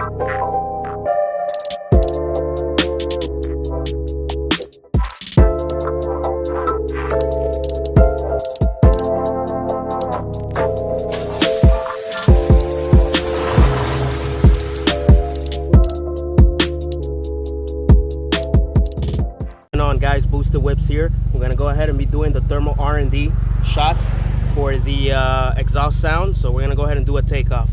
On guys, booster whips here. We're gonna go ahead and be doing the thermal R&D shots for the exhaust sound. So we're gonna go ahead and do a takeoff.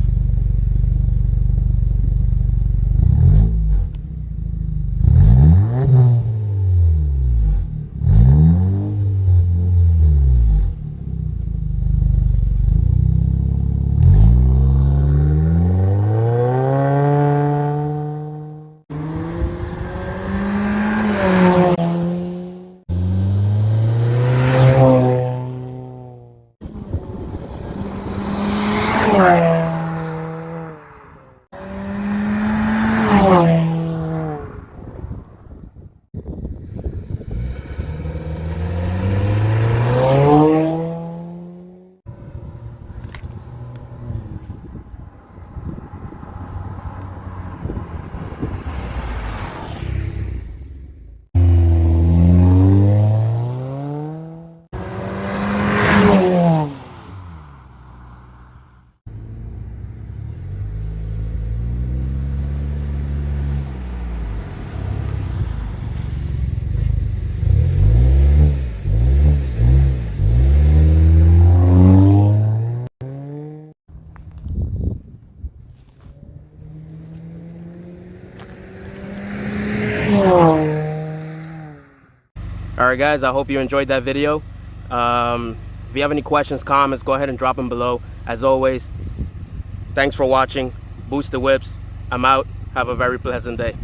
Alright guys, I hope you enjoyed that video. If you have any questions, comments, go ahead and drop them below. As always, thanks for watching. Booster Whips. I'm out. Have a very pleasant day.